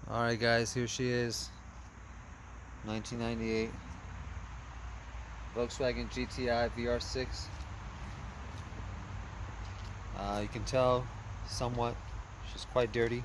Alright guys, here she is. 1998 Volkswagen GTI VR6. You can tell somewhat she's quite dirty,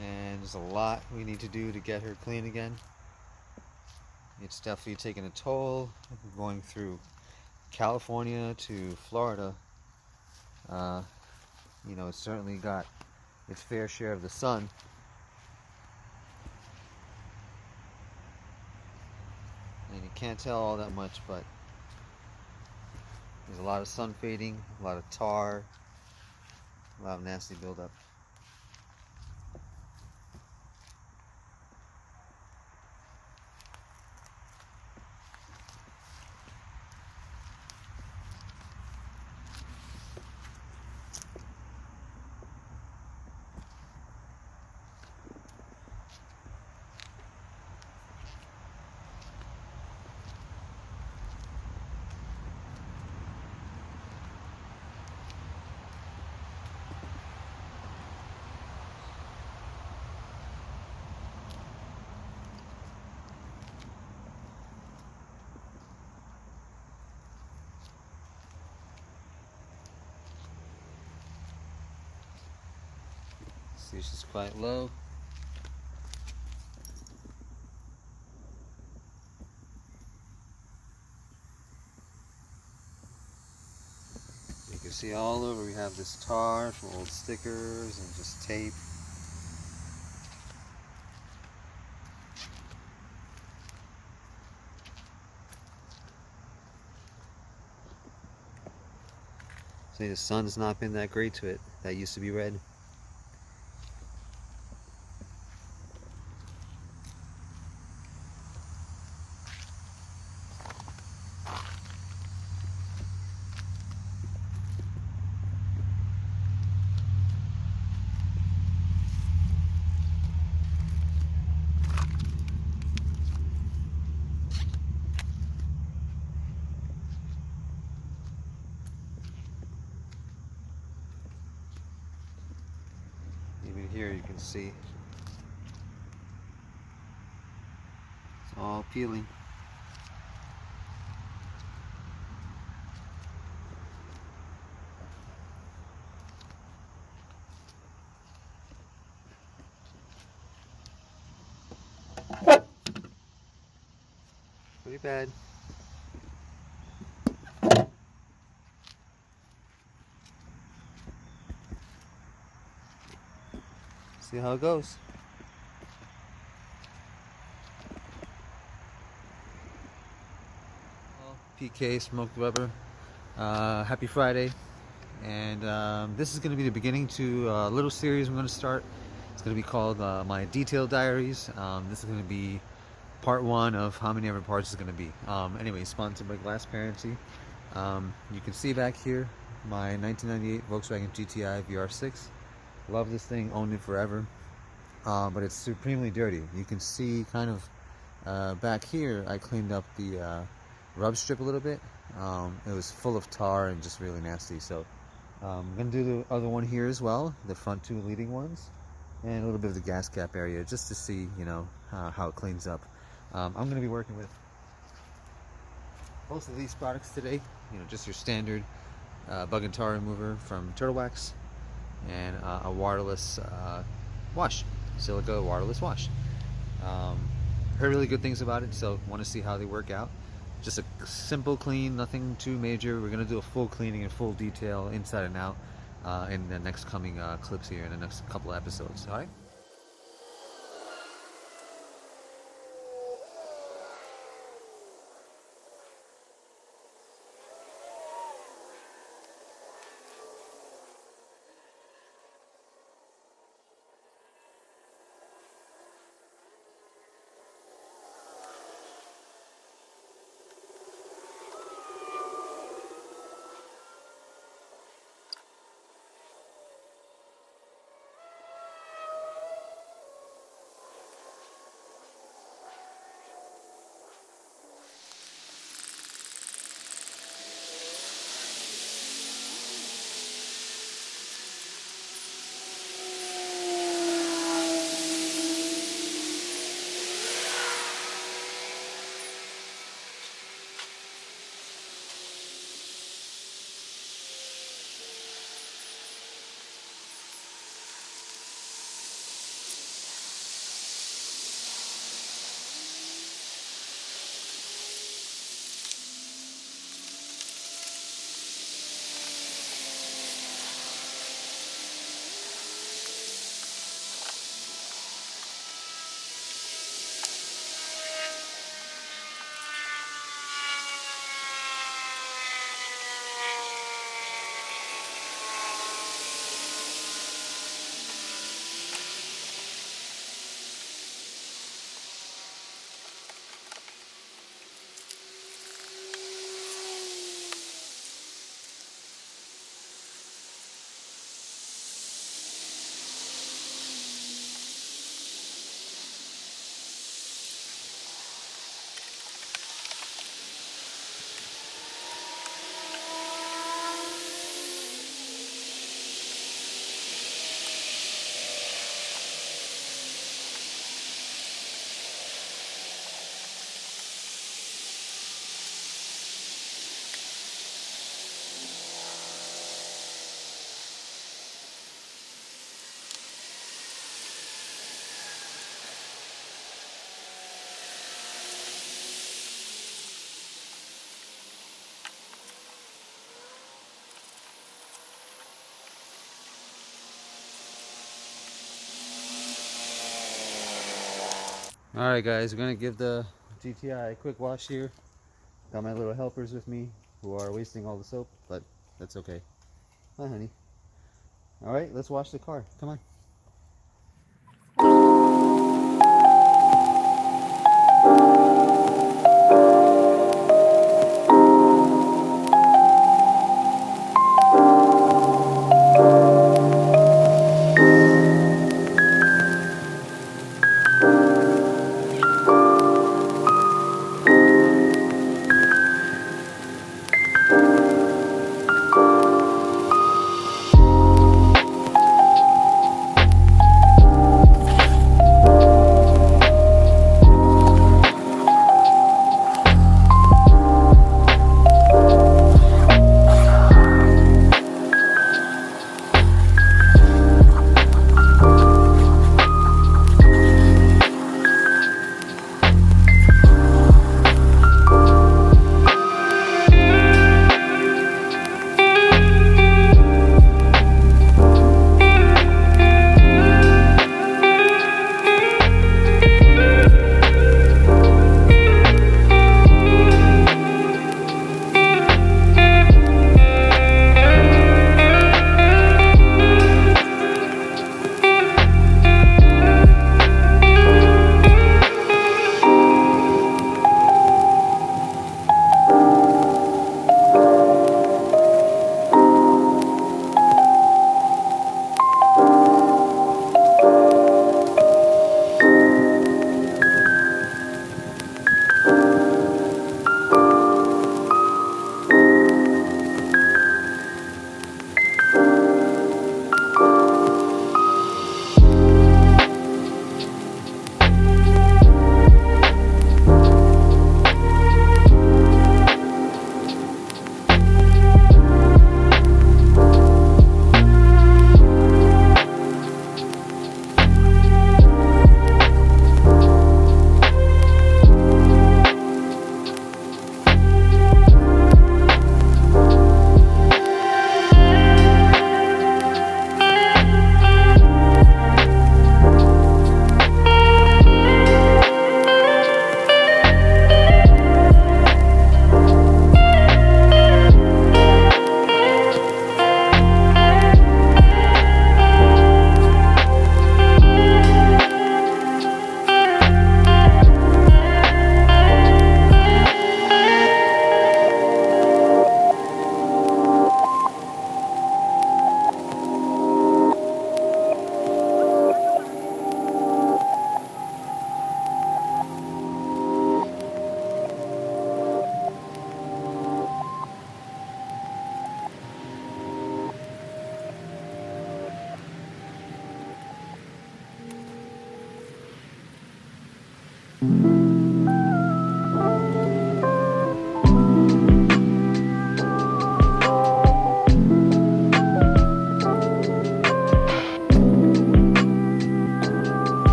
and there's a lot we need to do to get her clean again. It's definitely taking a toll going through California to Florida. You know, it's certainly got its fair share of the sun. And you can't tell all that much, but there's a lot of sun fading, a lot of tar, a lot of nasty buildup. See, she's quite low. You can see all over we have this tar from old stickers and just tape. See, the sun's not been that great to it. That used to be red. Even here you can see it's all peeling. Pretty bad. See how it goes. PK Smoked Rubber. Happy Friday. And this is going to be the beginning to a little series I'm going to start. It's going to be called my Detailed Diaries. This is going to be part one of how many ever parts is going to be. Anyway, sponsored by Glass Parency. You can see back here my 1998 Volkswagen GTI VR6. Love this thing, owned it forever, but it's supremely dirty. You can see kind of back here I cleaned up the rub strip a little bit. It was full of tar and just really nasty, so I'm going to do the other one here as well, the front two leading ones, and a little bit of the gas cap area just to see, you know, how it cleans up. I'm going to be working with both of these products today, you know, just your standard bug and tar remover from Turtle Wax, and a waterless wash, silica waterless wash. Heard really good things about it, so want to see how they work out. Just a simple clean, nothing too major. We're going to do a full cleaning in full detail, inside and out, in the next coming clips here in the next couple of episodes. All right. Alright guys, we're gonna give the GTI a quick wash here. Got my little helpers with me who are wasting all the soap, but that's okay. Hi honey. Alright, let's wash the car. Come on.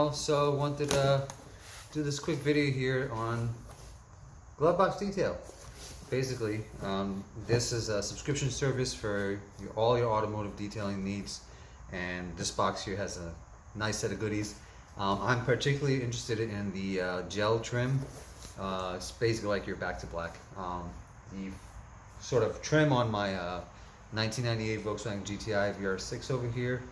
y'all. So wanted to do this quick video here on GloveBox Detail. Basically, this is a subscription service for all your automotive detailing needs, and this box here has a nice set of goodies. I'm particularly interested in the gel trim. It's basically like your back to black. The sort of trim on my 1998 Volkswagen GTI VR6 over here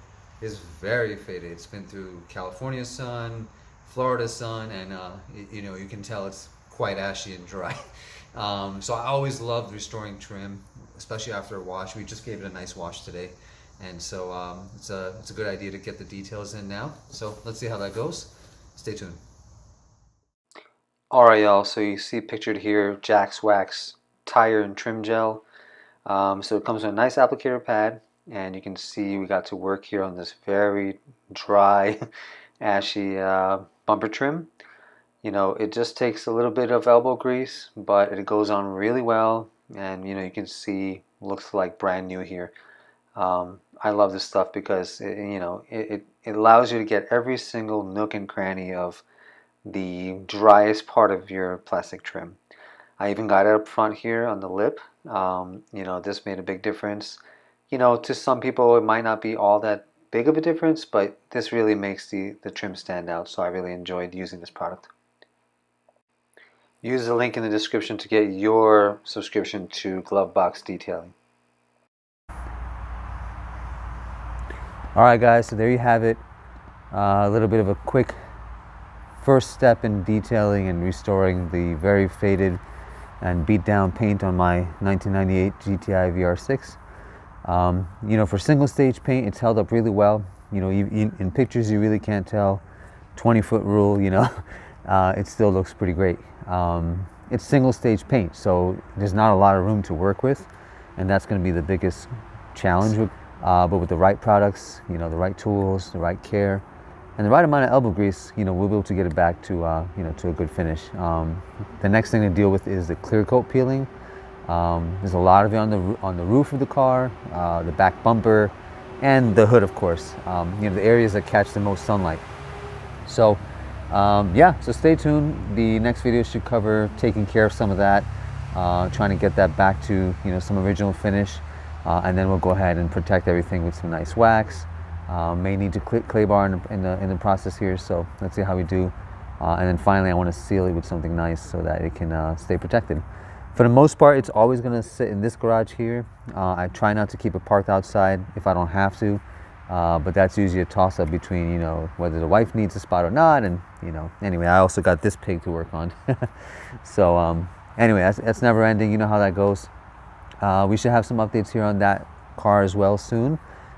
is very faded. It's been through California sun, Florida sun, and you can tell it's quite ashy and dry. So I always loved restoring trim, especially after a wash. We just gave it a nice wash today, and so it's a good idea to get the details in now. So let's see how that goes. Stay tuned. All right, y'all. So you see pictured here Jack's Wax tire and trim gel. So it comes with a nice applicator pad, and you can see we got to work here on this very dry, ashy bumper trim. It just takes a little bit of elbow grease, but it goes on really well, and you can see looks like brand new here. I love this stuff because it allows you to get every single nook and cranny of the driest part of your plastic trim. I even got it up front here on the lip. This made a big difference. To some people it might not be all that big of a difference, but this really makes the trim stand out, so I really enjoyed using this product. Use the link in the description to get your subscription to GloveBox Detailing. Alright guys, so there you have it. A little bit of a quick first step in detailing and restoring the very faded and beat down paint on my 1998 GTI VR6. For single stage paint, it's held up really well. In pictures you really can't tell. 20-foot rule, it still looks pretty great. It's single stage paint, so there's not a lot of room to work with, and that's going to be the biggest challenge. But with the right products, the right tools, the right care, and the right amount of elbow grease, we'll be able to get it back to to a good finish. The next thing to deal with is the clear coat peeling. There's a lot of it on the roof of the car, the back bumper, and the hood, of course. The areas that catch the most sunlight. So so stay tuned. The next video should cover taking care of some of that, trying to get that back to some original finish, and then we'll go ahead and protect everything with some nice wax. May need to clay bar in the process here, so let's see how we do. And then finally I want to seal it with something nice so that it can stay protected. For the most part, it's always going to sit in this garage here. I try not to keep it parked outside if I don't have to, but that's usually a toss-up between whether the wife needs a spot or not. And anyway, I also got this pig to work on. So anyway, that's never ending. You know how that goes. We should have some updates here on that car as well soon,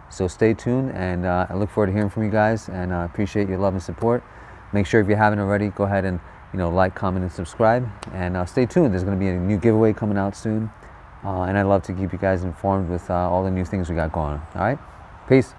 so stay tuned, and I look forward to hearing from you guys, and I appreciate your love and support. Make sure if you haven't already, go ahead and like, comment, and subscribe, and stay tuned. There's going to be a new giveaway coming out soon, and I'd love to keep you guys informed with all the new things we got going on. All right, peace.